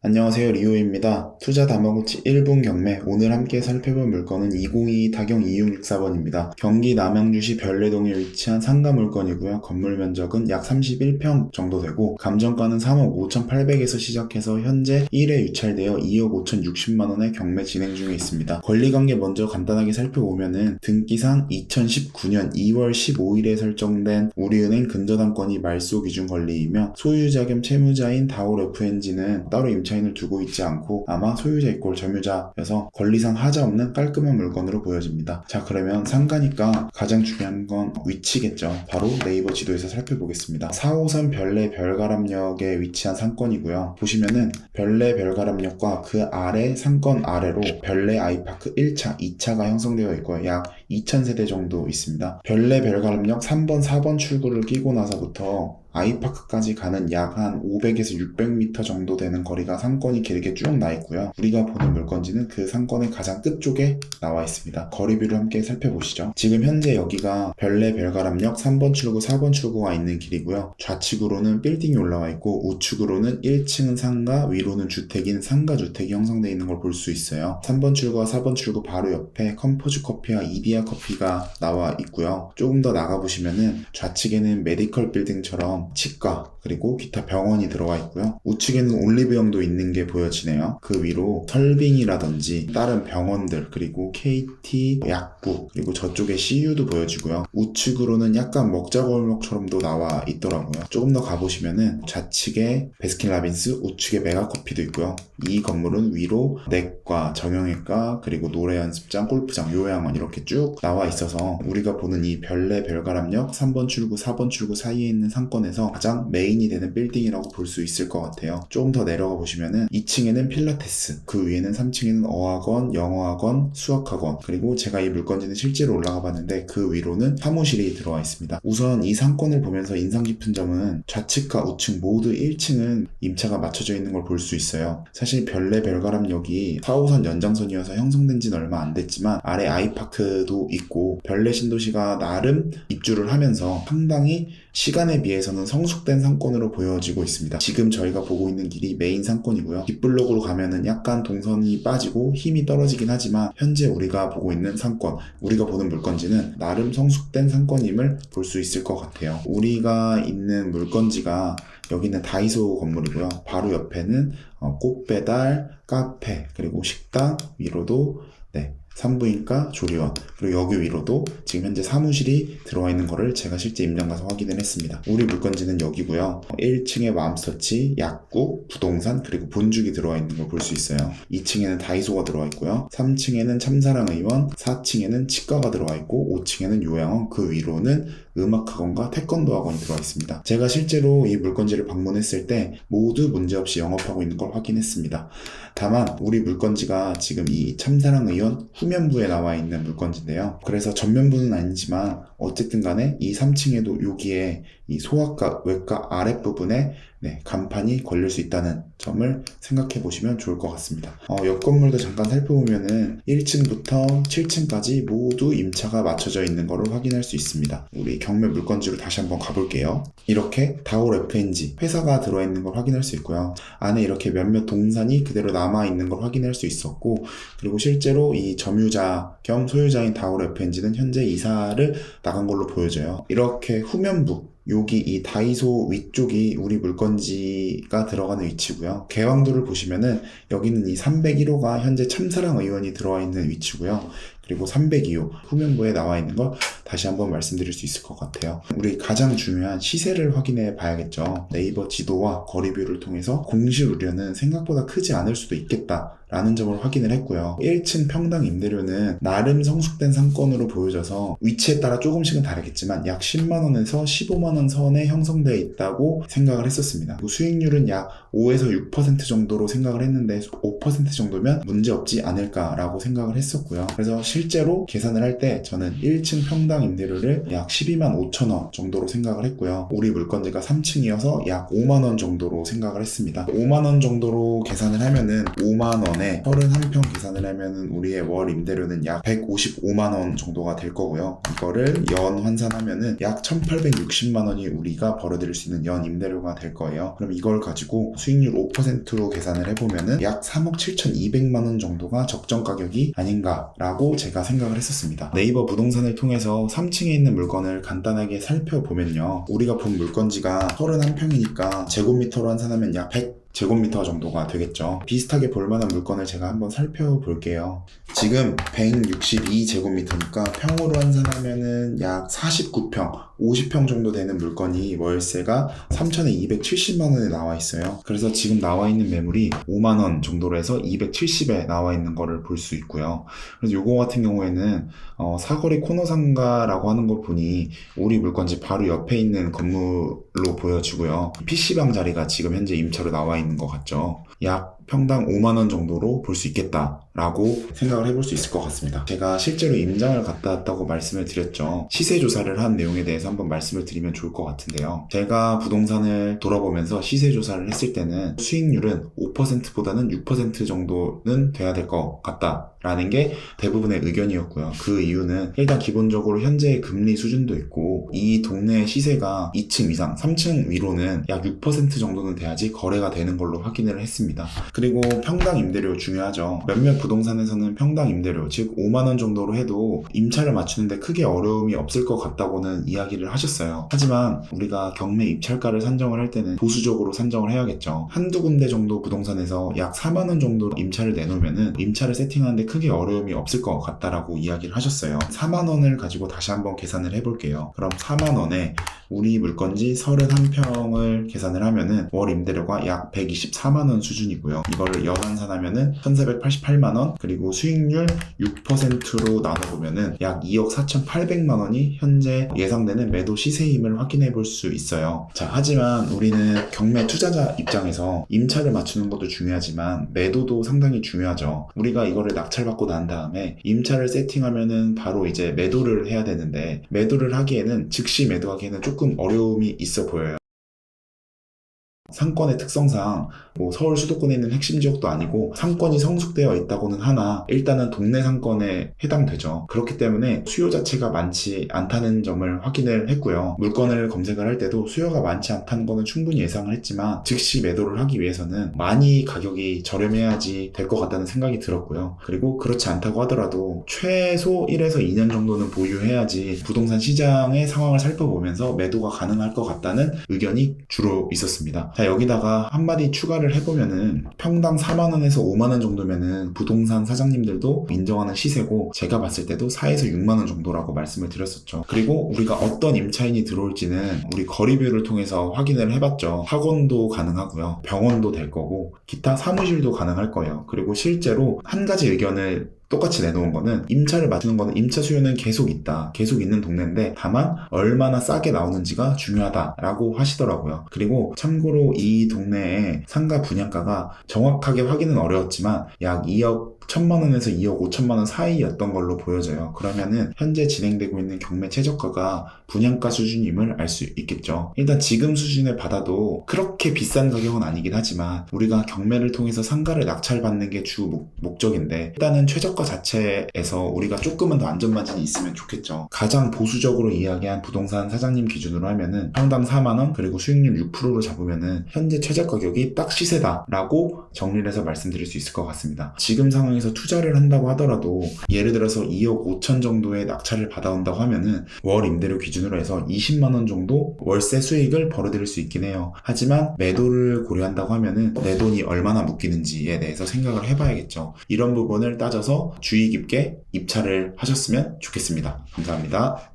안녕하세요, 리오입니다. 투자 다마고치 1분 경매. 오늘 함께 살펴볼 물건은 2022 타경 2664번입니다. 경기 남양주시 별내동에 위치한 상가 물건이고요. 건물 면적은 약 31평 정도 되고 감정가는 3억 5,800에서 시작해서 현재 1회 유찰되어 2억 5,060만원의 경매 진행 중에 있습니다. 권리관계 먼저 간단하게 살펴보면은 등기상 2019년 2월 15일에 설정된 우리은행 근저당권이 말소 기준 권리이며 소유자 겸 채무자인 다올 FNG는 따로 임차인을 두고 있지 않고 아마 소유자 이꼴 점유자여서 권리상 하자 없는 깔끔한 물건으로 보여집니다. 자, 그러면 상가니까 가장 중요한 건 위치겠죠. 바로 네이버 지도에서 살펴보겠습니다. 4호선 별내 별가람역에 위치한 상권이고요. 보시면은 별내 별가람역과 그 아래 상권 아래로 별내 아이파크 1차, 2차가 형성되어 있고요. 약 2,000세대 정도 있습니다. 별내 별가람역 3번, 4번 출구를 끼고 나서부터 아이파크까지 가는 약 한 500에서 600m 정도 되는 거리가 상권이 길게 쭉 나 있고요. 우리가 보는 물건지는 그 상권의 가장 끝쪽에 나와 있습니다. 거리뷰를 함께 살펴보시죠. 지금 현재 여기가 별내 별가람역 3번 출구, 4번 출구가 있는 길이고요. 좌측으로는 빌딩이 올라와 있고 우측으로는 1층은 상가, 위로는 주택인 상가주택이 형성되어 있는 걸 볼 수 있어요. 3번 출구와 4번 출구 바로 옆에 컴포즈 커피와 이디야 커피가 나와 있고요. 조금 더 나가보시면은 좌측에는 메디컬 빌딩처럼 치과 그리고 기타 병원이 들어가 있고요. 우측에는 올리브영도 있는 게 보여지네요. 그 위로 설빙이라든지 다른 병원들 그리고 KT, 약국 그리고 저쪽에 CU도 보여지고요. 우측으로는 약간 먹자골목처럼도 나와 있더라고요. 조금 더 가보시면은 좌측에 베스킨라빈스, 우측에 메가커피도 있고요. 이 건물은 위로 내과, 정형외과 그리고 노래 연습장, 골프장, 요양원 이렇게 쭉 나와 있어서 우리가 보는 이 별내 별가람역 3번 출구, 4번 출구 사이에 있는 상권에서 가장 메인이 되는 빌딩이라고 볼 수 있을 것 같아요. 조금 더 내려가 보시면은 2층에는 필라테스, 그 위에는 3층에는 어학원, 영어학원, 수학학원 그리고 제가 이 물건지는 실제로 올라가 봤는데 그 위로는 사무실이 들어와 있습니다. 우선 이 상권을 보면서 인상 깊은 점은 좌측과 우측 모두 1층은 임차가 맞춰져 있는 걸 볼 수 있어요. 사실 별내 별가람역이 4호선 연장선이어서 형성된 지는 얼마 안 됐지만 아래 아이파크도 있고 별내 신도시가 나름 입주를 하면서 상당히 시간에 비해서는 성숙된 상권으로 보여지고 있습니다. 지금 저희가 보고 있는 길이 메인 상권이고요. 뒷블록으로 가면은 약간 동선이 빠지고 힘이 떨어지긴 하지만 현재 우리가 보고 있는 상권, 우리가 보는 물건지는 나름 성숙된 상권임을 볼 수 있을 것 같아요. 우리가 있는 물건지가 여기는 다이소 건물이고요. 바로 옆에는 꽃배달, 카페, 그리고 식당, 위로도 산부인과, 조리원, 그리고 여기 위로도 지금 현재 사무실이 들어와 있는 거를 제가 실제 임장 가서 확인을 했습니다. 우리 물건지는 여기고요. 1층에 맘스터치, 약국, 부동산, 그리고 본죽이 들어와 있는 걸 볼 수 있어요. 2층에는 다이소가 들어와 있고요. 3층에는 참사랑의원, 4층에는 치과가 들어와 있고 5층에는 요양원, 그 위로는 음악학원과 태권도 학원이 들어와 있습니다. 제가 실제로 이 물건지를 방문했을 때 모두 문제없이 영업하고 있는 걸 확인했습니다. 다만 우리 물건지가 지금 이 참사랑의원 후면부에 나와 있는 물건지인데요. 그래서 전면부는 아니지만 어쨌든 간에 이 3층에도 여기에 이 소아과, 외과 아랫부분에 간판이 걸릴 수 있다는 점을 생각해 보시면 좋을 것 같습니다. 옆 건물도 잠깐 살펴보면은 1층부터 7층까지 모두 임차가 맞춰져 있는 것을 확인할 수 있습니다. 우리 경매 물건지로 다시 한번 가볼게요. 이렇게 다올 FNG 회사가 들어있는 걸 확인할 수 있고요. 안에 이렇게 몇몇 동산이 그대로 남아있는 걸 확인할 수 있었고 그리고 실제로 이 점유자 겸 소유자인 다올 FNG는 현재 이사를 나간 걸로 보여져요. 이렇게 후면부 여기 이 다이소 위쪽이 우리 물건지가 들어가는 위치고요. 개왕도를 보시면은 여기는 이 301호가 현재 참사랑 의원이 들어와 있는 위치고요. 그리고 302호 후면부에 나와 있는 걸 다시 한번 말씀드릴 수 있을 것 같아요. 우리 가장 중요한 시세를 확인해 봐야겠죠. 네이버 지도와 거리뷰를 통해서 공실 우려는 생각보다 크지 않을 수도 있겠다 라는 점을 확인을 했고요. 1층 평당 임대료는 나름 성숙된 상권으로 보여져서 위치에 따라 조금씩은 다르겠지만 약 10만원에서 15만원 선에 형성되어 있다고 생각을 했었습니다. 수익률은 약 5에서 6% 정도로 생각을 했는데 5% 정도면 문제없지 않을까라고 생각을 했었고요. 그래서 실제로 계산을 할 때 저는 1층 평당 임대료를 약 12만 5천 원 정도로 생각을 했고요. 우리 물건지가 3층이어서 약 5만 원 정도로 생각을 했습니다. 5만 원 정도로 계산을 하면은 5만 원에 31평 계산을 하면은 우리의 월 임대료는 약 155만 원 정도가 될 거고요. 이거를 연 환산하면은 약 1860만 원이 우리가 벌어들일 수 있는 연 임대료가 될 거예요. 그럼 이걸 가지고 수익률 5%로 계산을 해보면은 약 3억 7,200만 원 정도가 적정 가격이 아닌가라고 제가 생각을 했었습니다. 네이버 부동산을 통해서 3층에 있는 물건을 간단하게 살펴보면요. 우리가 본 물건지가 31평이니까 제곱미터로 환산하면 약 100제곱미터 정도가 되겠죠. 비슷하게 볼만한 물건을 제가 한번 살펴볼게요. 지금 162제곱미터니까 평으로 환산하면은 약 49평, 50평 정도 되는 물건이 월세가 3,270만 원에 나와 있어요. 그래서 지금 나와 있는 매물이 5만 원 정도로 해서 270에 나와 있는 거를 볼 수 있고요. 그래서 요거 같은 경우에는 사거리 코너 상가라고 하는 걸 보니 우리 물건지 바로 옆에 있는 건물로 보여지고요. PC방 자리가 지금 현재 임차로 나와 있는 것 같죠. 약 평당 5만 원 정도로 볼 수 있겠다라고 생각을 해볼 수 있을 것 같습니다. 제가 실제로 임장을 갔다 왔다고 말씀을 드렸죠. 시세 조사를 한 내용에 대해서 한번 말씀을 드리면 좋을 것 같은데요. 제가 부동산을 돌아보면서 시세 조사를 했을 때는 수익률은 5%보다는 6% 정도는 돼야 될 것 같다라는 게 대부분의 의견이었고요. 그 이유는 일단 기본적으로 현재의 금리 수준도 있고 이 동네의 시세가 2층 이상, 3층 위로는 약 6% 정도는 돼야지 거래가 되는 걸로 확인을 했습니다. 그리고 평당 임대료 중요하죠. 몇몇 부동산에서는 평당 임대료, 즉 5만 원 정도로 해도 임차를 맞추는데 크게 어려움이 없을 것 같다고는 이야기를 하셨어요. 하지만 우리가 경매 입찰가를 산정을 할 때는 보수적으로 산정을 해야겠죠. 한두 군데 정도 부동산에서 약 4만 원 정도 임차를 내놓으면은 임차를 세팅하는데 크게 어려움이 없을 것 같다라고 이야기를 하셨어요. 4만 원을 가지고 다시 한번 계산을 해볼게요. 그럼 4만 원에 우리 물건지 31평을 계산을 하면은 월 임대료가 약 124만 원 수준이고요. 이거를 연환산하면은 1,488만 원, 그리고 수익률 6%로 나눠보면은 약 2억 4,800만 원이 현재 예상되는 매도 시세임을 확인해 볼 수 있어요. 자, 하지만 우리는 경매 투자자 입장에서 임차를 맞추는 것도 중요하지만 매도도 상당히 중요하죠. 우리가 이거를 낙찰받고 난 다음에 임차를 세팅하면은 바로 이제 매도를 해야 되는데 매도를 하기에는 즉시 매도하기에는 조금 어려움이 있어 보여요. 상권의 특성상 서울 수도권에 있는 핵심 지역도 아니고 상권이 성숙되어 있다고는 하나 일단은 동네 상권에 해당되죠. 그렇기 때문에 수요 자체가 많지 않다는 점을 확인을 했고요. 물건을 검색을 할 때도 수요가 많지 않다는 거는 충분히 예상을 했지만 즉시 매도를 하기 위해서는 많이 가격이 저렴해야지 될 것 같다는 생각이 들었고요. 그리고 그렇지 않다고 하더라도 최소 1에서 2년 정도는 보유해야지 부동산 시장의 상황을 살펴보면서 매도가 가능할 것 같다는 의견이 주로 있었습니다. 자, 여기다가 한마디 추가를 해보면은 평당 4만원에서 5만원 정도면은 부동산 사장님들도 인정하는 시세고 제가 봤을 때도 4에서 6만원 정도라고 말씀을 드렸었죠. 그리고 우리가 어떤 임차인이 들어올지는 우리 거리뷰를 통해서 확인을 해봤죠. 학원도 가능하고요. 병원도 될 거고 기타 사무실도 가능할 거예요. 그리고 실제로 한 가지 의견을 똑같이 내놓은 거는 임차를 맞추는 거는 임차 수요는 계속 있다. 계속 있는 동네인데 다만 얼마나 싸게 나오는지가 중요하다라고 하시더라고요. 그리고 참고로 이 동네의 상가 분양가가 정확하게 확인은 어려웠지만 약 2억 1천만 원에서 2억 5천만 원 사이였던 걸로 보여져요. 그러면은 현재 진행되고 있는 경매 최저가가 분양가 수준임을 알 수 있겠죠. 일단 지금 수준에 받아도 그렇게 비싼 가격은 아니긴 하지만 우리가 경매를 통해서 상가를 낙찰받는 게 주 목적인데 일단은 최저가 자체에서 우리가 조금은 더 안전마진이 있으면 좋겠죠. 가장 보수적으로 이야기한 부동산 사장님 기준으로 하면은 평당 4만원 그리고 수익률 6%로 잡으면은 현재 최저 가격이 딱 시세다라고 정리를 해서 말씀드릴 수 있을 것 같습니다. 지금 상황에서 투자를 한다고 하더라도 예를 들어서 2억 5천 정도의 낙찰을 받아온다고 하면은 월 임대료 기준으로 해서 20만원 정도 월세 수익을 벌어들일 수 있긴 해요. 하지만 매도를 고려한다고 하면은 내 돈이 얼마나 묶이는지에 대해서 생각을 해봐야겠죠. 이런 부분을 따져서 주의 깊게 입찰을 하셨으면 좋겠습니다. 감사합니다.